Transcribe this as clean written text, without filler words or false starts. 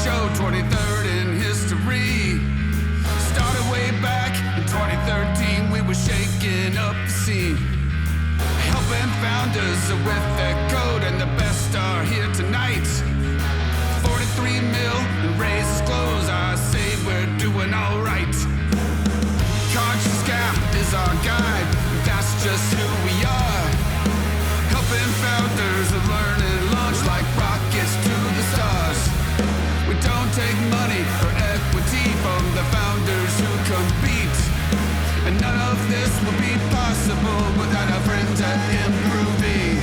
show, 23rd in history. Started way back in 2013, we were shaking up the scene. Helping founders with their code, and the best are here tonight. 43 mil and raises clothes, I say we're doing alright. Conscious Gap is our guide, that's just who we are. Helping founders learn and launch like rockets to the stars. We don't take money or equity from the founders who compete. And none of this would be possible without our friends at Improving.